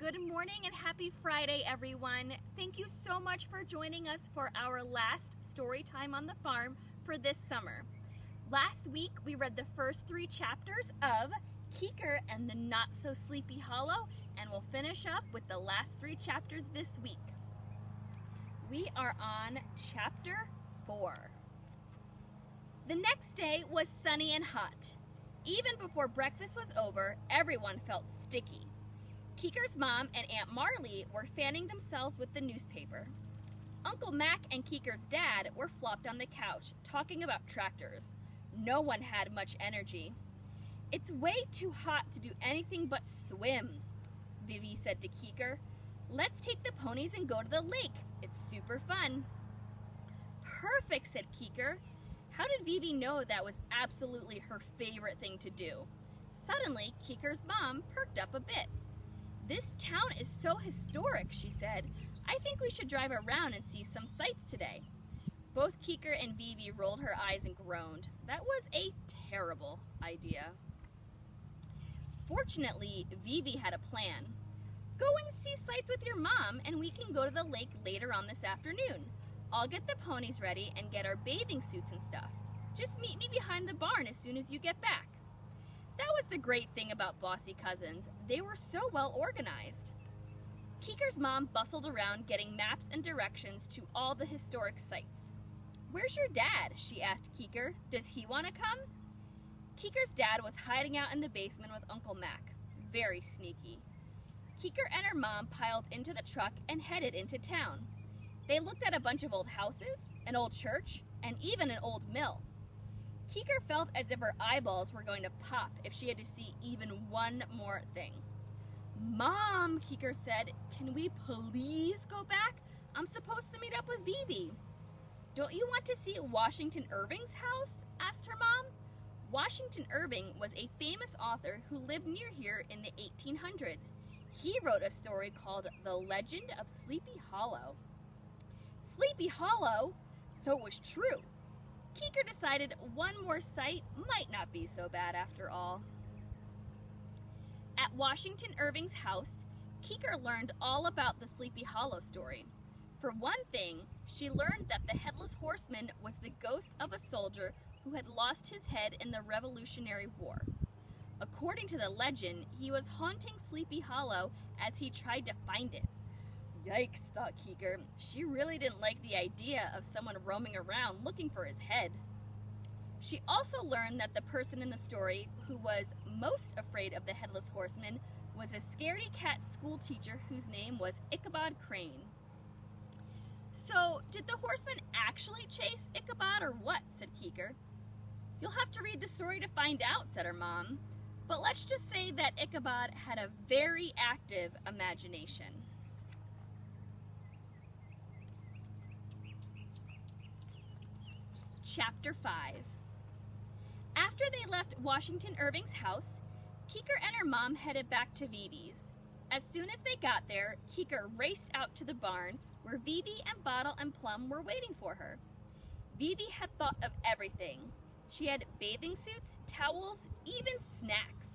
Good morning and happy Friday, everyone. Thank you so much for joining us for our last story time on the farm for this summer. Last week, we read the first 3 chapters of Keeker and the Not So Sleepy Hollow, and we'll finish up with the last 3 chapters this week. We are on chapter 4. The next day was sunny and hot. Even before breakfast was over, everyone felt sticky. Keeker's mom and Aunt Marley were fanning themselves with the newspaper. Uncle Mac and Keeker's dad were flopped on the couch, talking about tractors. No one had much energy. "It's way too hot to do anything but swim," Vivi said to Keeker. "Let's take the ponies and go to the lake. It's super fun." "Perfect," said Keeker. How did Vivi know that was absolutely her favorite thing to do? Suddenly, Keeker's mom perked up a bit. "This town is so historic," she said. "I think we should drive around and see some sights today." Both Keeker and Vivi rolled her eyes and groaned. That was a terrible idea. Fortunately, Vivi had a plan. "Go and see sights with your mom, and we can go to the lake later on this afternoon. I'll get the ponies ready and get our bathing suits and stuff. Just meet me behind the barn as soon as you get back." That was the great thing about bossy cousins. They were so well organized. Keeker's mom bustled around getting maps and directions to all the historic sites. "Where's your dad?" she asked Keeker. "Does he want to come?" Keeker's dad was hiding out in the basement with Uncle Mac. Very sneaky. Keeker and her mom piled into the truck and headed into town. They looked at a bunch of old houses, an old church, and even an old mill. Keeker felt as if her eyeballs were going to pop if she had to see even one more thing. "Mom," Keeker said, "can we please go back? I'm supposed to meet up with Vivi." "Don't you want to see Washington Irving's house?" asked her mom. Washington Irving was a famous author who lived near here in the 1800s. He wrote a story called The Legend of Sleepy Hollow. Sleepy Hollow? So it was true. Keeker decided one more sight might not be so bad after all. At Washington Irving's house, Keeker learned all about the Sleepy Hollow story. For one thing, she learned that the Headless Horseman was the ghost of a soldier who had lost his head in the Revolutionary War. According to the legend, he was haunting Sleepy Hollow as he tried to find it. Yikes, thought Keeker. She really didn't like the idea of someone roaming around looking for his head. She also learned that the person in the story who was most afraid of the Headless Horseman was a scaredy cat school teacher whose name was Ichabod Crane. "So, did the horseman actually chase Ichabod or what?" said Keeker. "You'll have to read the story to find out," said her mom. "But let's just say that Ichabod had a very active imagination." Chapter 5. After they left Washington Irving's house, Keeker and her mom headed back to Vivi's. As soon as they got there, Keeker raced out to the barn where Vivi and Bottle and Plum were waiting for her. Vivi had thought of everything. She had bathing suits, towels, even snacks.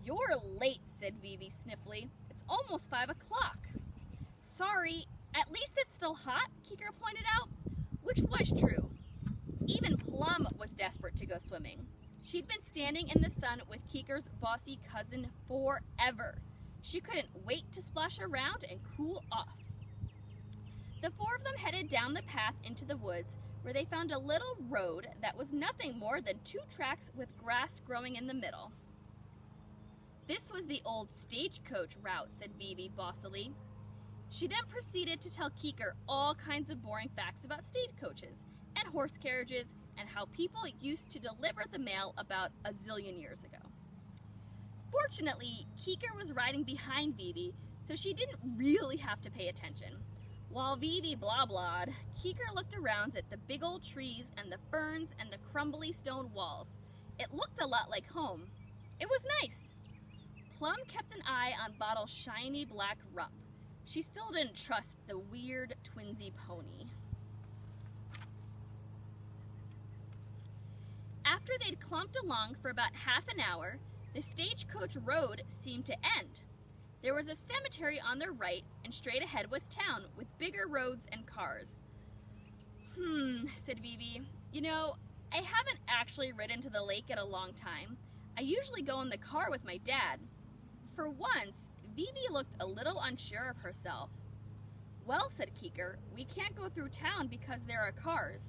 "You're late," said Vivi sniffly. "It's almost 5 o'clock. "Sorry, at least it's still hot," Keeker pointed out, which was true. Even Plum was desperate to go swimming. She'd been standing in the sun with Keeker's bossy cousin forever. She couldn't wait to splash around and cool off. The 4 of them headed down the path into the woods, where they found a little road that was nothing more than 2 tracks with grass growing in the middle. "This was the old Stagecoach route," said Vivi bossily. She then proceeded to tell Keeker all kinds of boring facts about stagecoaches and horse carriages and how people used to deliver the mail about a zillion years ago. Fortunately, Keeker was riding behind Vivi, so she didn't really have to pay attention. While Vivi blah-blahed, Keeker looked around at the big old trees and the ferns and the crumbly stone walls. It looked a lot like home. It was nice. Plum kept an eye on Bottle's shiny black rump. She still didn't trust the weird twinsy pony. After they'd clumped along for about half an hour, the stagecoach road seemed to end. There was a cemetery on their right, and straight ahead was town, with bigger roads and cars. Said Vivi. You know, I haven't actually ridden to the lake in a long time. I usually go in the car with my dad. For once, Vivi looked a little unsure of herself. Well, said Keeker, we can't go through town because there are cars.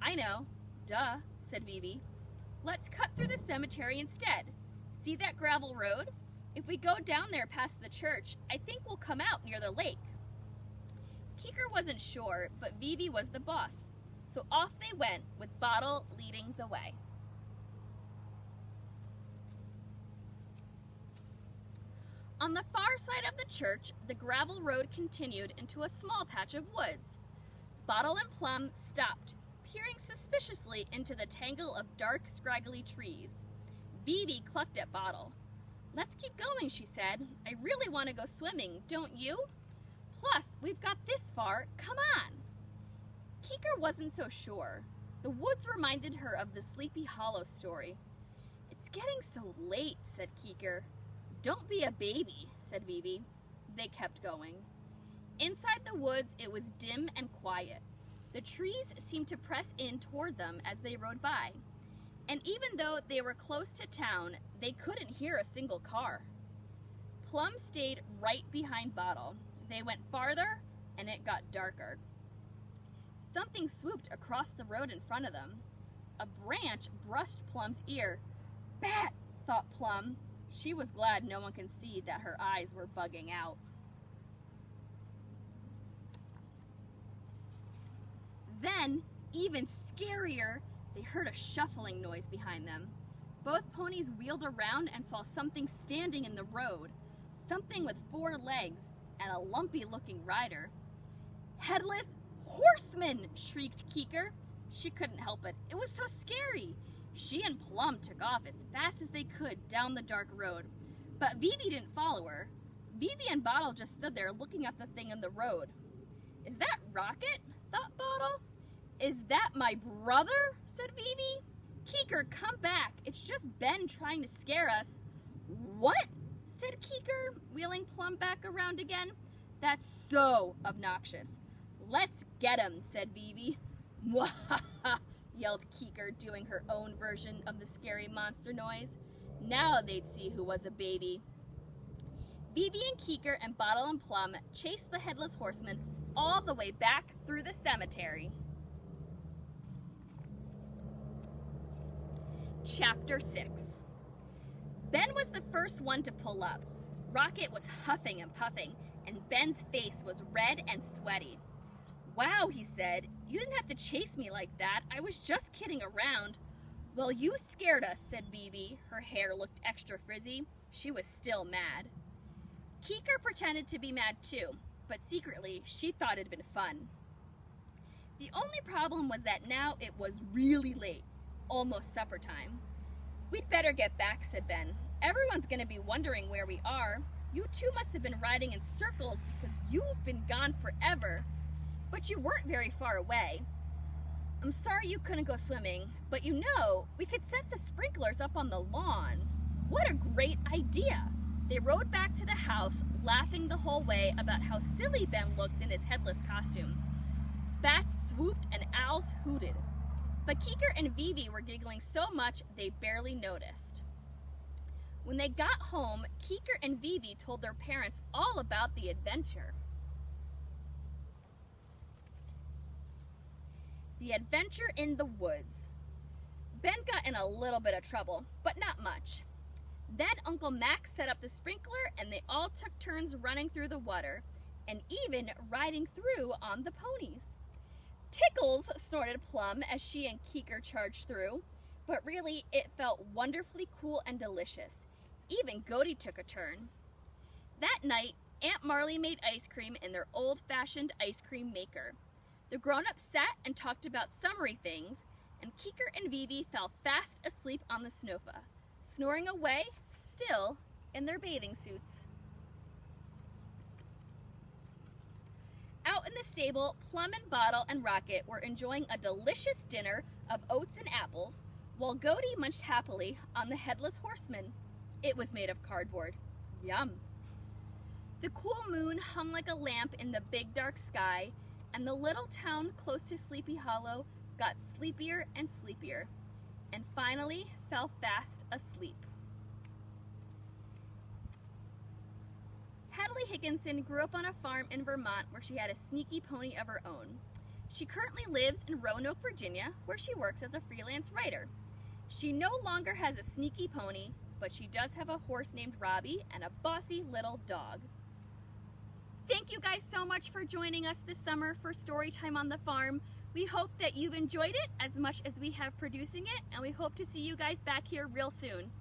I know. Duh, said Vivi. Let's cut through the cemetery instead. See that gravel road? If we go down there past the church, I think we'll come out near the lake. Keeker wasn't sure, but Vivi was the boss. So off they went, with Bottle leading the way. On the far side of the church, the gravel road continued into a small patch of woods. Bottle and Plum stopped, peering suspiciously into the tangle of dark, scraggly trees. Vivi clucked at Bottle. Let's keep going, she said. I really want to go swimming, don't you? Plus, we've got this far. Come on. Keeker wasn't so sure. The woods reminded her of the Sleepy Hollow story. It's getting so late, said Keeker. Don't be a baby, said Vivi. They kept going. Inside the woods, it was dim and quiet. The trees seemed to press in toward them as they rode by. And even though they were close to town, they couldn't hear a single car. Plum stayed right behind Bottle. They went farther, and it got darker. Something swooped across the road in front of them. A branch brushed Plum's ear. Bat, thought Plum. She was glad no one could see that her eyes were bugging out. Then, even scarier, they heard a shuffling noise behind them. Both ponies wheeled around and saw something standing in the road. Something with 4 legs and a lumpy-looking rider. Headless Horseman! Shrieked Keeker. She couldn't help it. It was so scary. She and Plum took off as fast as they could down the dark road. But Vivi didn't follow her. Vivi and Bottle just stood there looking at the thing in the road. Is that Rocket? Thought Bottle. Is that my brother? Said Vivi. Keeker, come back. It's just Ben trying to scare us. What? Said Keeker, wheeling Plum back around again. That's so obnoxious. Let's get him, said Vivi. Mwahaha, yelled Keeker, doing her own version of the scary monster noise. Now they'd see who was a baby. Vivi and Keeker and Bottle and Plum chased the Headless Horseman all the way back through the cemetery. Chapter 6. Ben was the first one to pull up. Rocket was huffing and puffing, and Ben's face was red and sweaty. Wow, he said, you didn't have to chase me like that. I was just kidding around. Well, you scared us, said Vivi. Her hair looked extra frizzy. She was still mad. Keeker pretended to be mad too, but secretly she thought it'd been fun. The only problem was that now it was really late, almost supper time. We'd better get back, said Ben. Everyone's going to be wondering where we are. You two must have been riding in circles because you've been gone forever. But you weren't very far away. I'm sorry you couldn't go swimming, but you know, we could set the sprinklers up on the lawn. What a great idea! They rode back to the house, laughing the whole way about how silly Ben looked in his headless costume. Bats swooped and owls hooted. But Keeker and Vivi were giggling so much they barely noticed. When they got home, Keeker and Vivi told their parents all about the adventure. The adventure in the woods. Ben got in a little bit of trouble, but not much. Then Uncle Max set up the sprinkler and they all took turns running through the water and even riding through on the ponies. Tickles, snorted Plum as she and Keeker charged through, but really it felt wonderfully cool and delicious. Even Goaty took a turn. That night, Aunt Marley made ice cream in their old-fashioned ice cream maker. The grown-ups sat and talked about summery things, and Keeker and Vivi fell fast asleep on the sofa, snoring away, still, in their bathing suits. Out in the stable, Plum and Bottle and Rocket were enjoying a delicious dinner of oats and apples, while Goaty munched happily on the Headless Horseman. It was made of cardboard. Yum. The cool moon hung like a lamp in the big dark sky, and the little town close to Sleepy Hollow got sleepier and sleepier, and finally fell fast asleep. Hadley Higginson grew up on a farm in Vermont where she had a sneaky pony of her own. She currently lives in Roanoke, Virginia, where she works as a freelance writer. She no longer has a sneaky pony, but she does have a horse named Robbie and a bossy little dog. Thank you guys so much for joining us this summer for Storytime on the Farm. We hope that you've enjoyed it as much as we have producing it, and we hope to see you guys back here real soon.